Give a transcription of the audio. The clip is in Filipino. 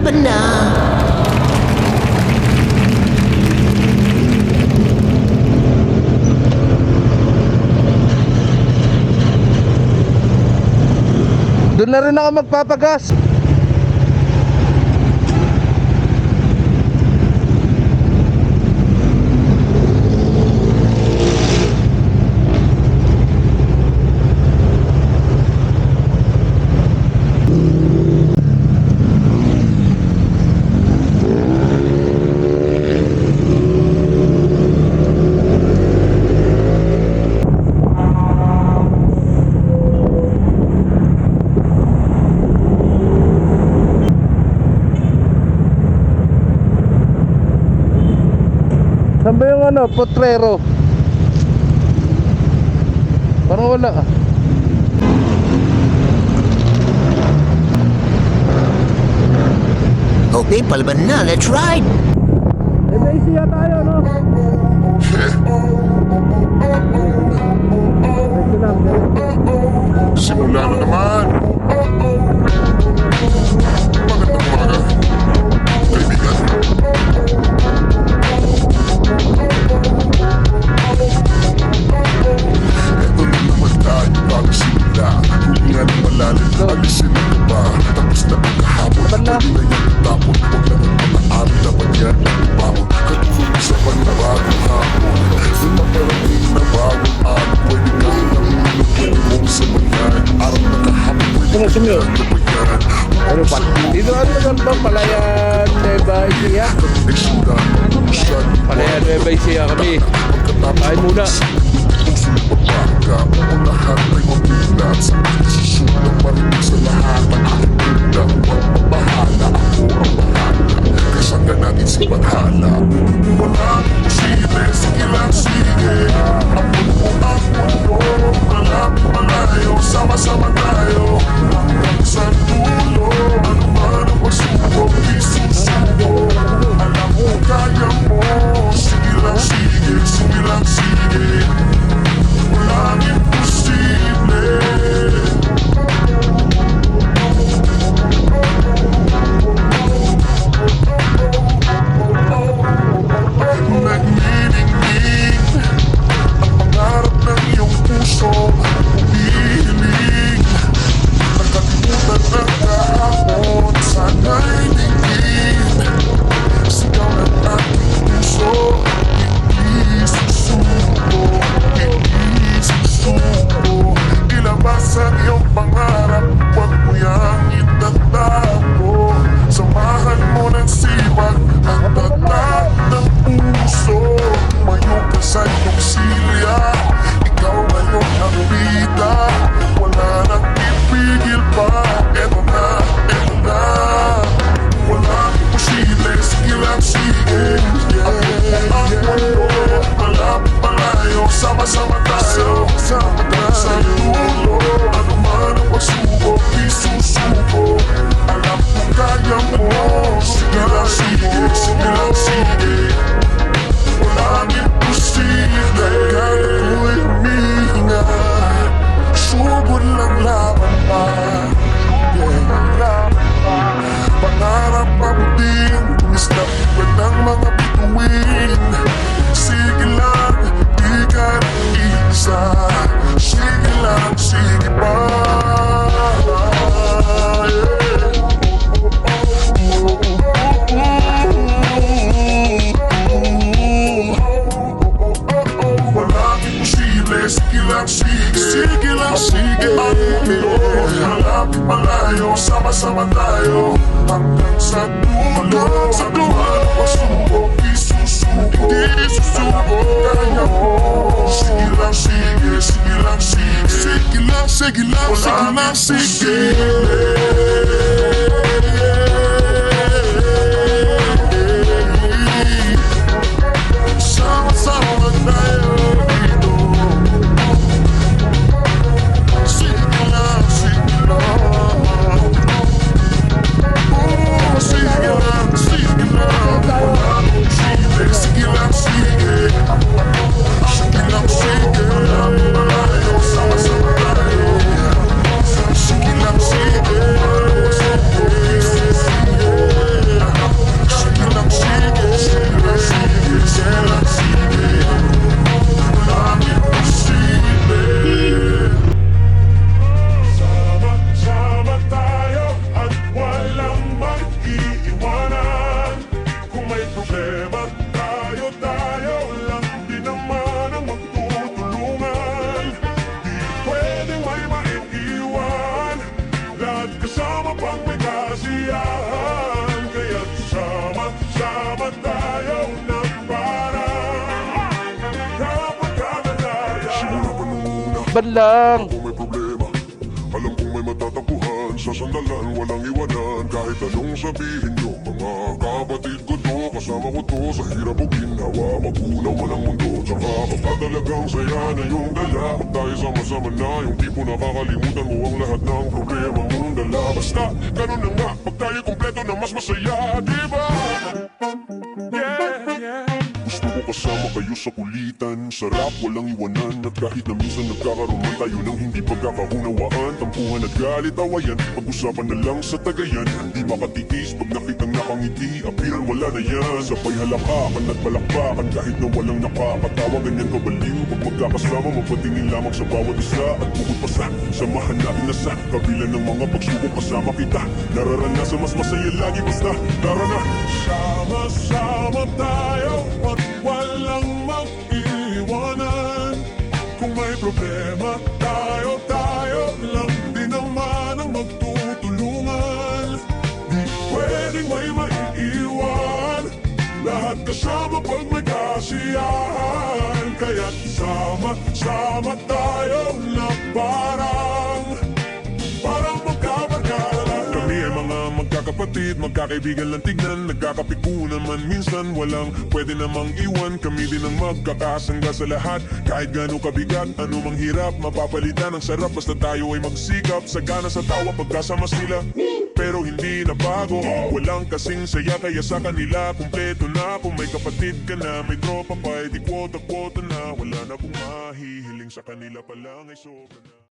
palaban na. Doon na rin ako magpapagas. Saan ba yung ano, potrero? Parang wala ah. Okay, palaban na. Let's ride. May siya tayo, no? Simula na naman. Magandang umaga, kaibigan. Eto na naman tayo bago simula. Hulingan ng malalim, alisin ang iba. Tapos na ang kahapon, pwede na yung tapon. Huwag na ng mga araw, dapat yan ang ibamon. Katulong sa panibagong hapon. Doon na parating na bagong araw. Pwede ka ng mundo, pwede mong sabayan. Araw na kahapon, pwede ka na nabayan. Ano pa? Dito ano naman ba? Palayan Nueva Ecija? Palayan Nueva Ecija kami. Kain muna. Pagpapaga, ang lahat ay mabulat. Sa susunod pa rin sa lahat ang aking ulam. Magpapahala, ako ang bahala. Kasangga natin si Bathala. Wala sile, sige lang sige. Ang mundo ang mundo. Malapit malayo, sama-sama tayo. Hanggang sa dulo, ano man ang pasubok, isusubo. Alam mo, kaya mo. Sige lang sige, sige lang sige. Walang imposible. Nagniningning ang pangarap ng iyong puso. Umihiling nakalimutan ng kahapon. Sana'y ningin sigaw ng aking puso. Hindi susuko, hindi susuko. Ilabas ang iyong pangarap, huwag mo yang itatago. Samahan mo ng sipag ang tatag ng puso. Tumayo ka sa iyong silya, ikaw ngayon ang bida. Wala nang ipigil pa, eto na, eto na. Walang imposible, sige lang sige. Ang mundo, malapit malayo, sama-sama tayo. Hanggang sa dulo, ano man ang pagsubok, isusuko. Alam ko kaya mo, sige lang sige, sige lang sige. Walang imposible, kahit ko'y humihinga. Subod lang laban pa, pangarap mabuting, tumis na ibad ng mga bituin. Sige lang, di ka nag-iisa. Sige lang, sige pa. Walang imposible, sige lang, sige. Sige lang, sige. Ang mundo, malapit malayo, sama-sama tayo. Hanggang sa dulo, sa dulo. Pasubok, isusuko, hindi susuko. Kaya mo, sige lang, sige, sige lang, sige. Sige lang, sige lang, sige lang, sige. Sama-sama tayo dito. Sige lang, sige lang. Sige lang, sige lang. Walang imposible, sige lang, sige. Sige lang, sige. Malayo, sama-sama tayo. Sige lang, sige. laban lang. Kung may problema, alam kong may matatakbuhan. Sa sandalan, walang iwanan. Kahit anong sabihin nyo, mga kapatid ko to. Kasama ko to sa hirap o ginawa. Magunaw man ang mundo, tsaka kapag talagang saya na yung dala. Pag tayo sama-sama na, yung tipo nakakalimutan mo ang lahat ng problema mong dala. Basta, ganun na nga, pag tayo kompleto na mas masaya, diba? Gusto ko kasama kayo sa kulitan. Sarap, walang iwanan. At kahit na minsan nagkakaroon man tayo ng hindi pagkakaunawaan. Tampuhan at galit, awayan. Pag-usapan na lang sa tagayan. Di makatiis pag nakitang nakangiti. Apiran wala na yan. Sabay halakakan at balakbakan. Kahit na walang nakakatawa, ganyan kabaliw. Pag magkakasama, mapatingin lamang sa bawat isa. At bukod pa sa samahan natin na sa kabila ng mga pagsubok kasama kita. Nararanasan mas masaya lagi basta tara na. Sama-sama tayo at walang mag-iwanan. Kung may problema, tayo lang din naman ang magtutulungan. Di pwedeng may maiiwan, lahat kasama pag may kasiyahan. Kaya't sama-sama tayo na parang magkabarkada. Kami ay mga magkakapatid, magkakaibigan lang tignan. Nagkakapikunan man minsan, walang pwede namang iwan. Kami din ang magkakasangga sa lahat. Kahit gano'ng kabigat, anumang hirap, mapapalitan ang sarap. Basta tayo ay magsikap, sagana sa tawa pagkasama sila. Pero hindi na bago, walang kasing saya. Kaya sa kanila, kumpleto na. Kung may kapatid ka na, may tropa pa, di kwota-kwota na. Wala na kung mahihiling sa kanila pa lang ay sobra na.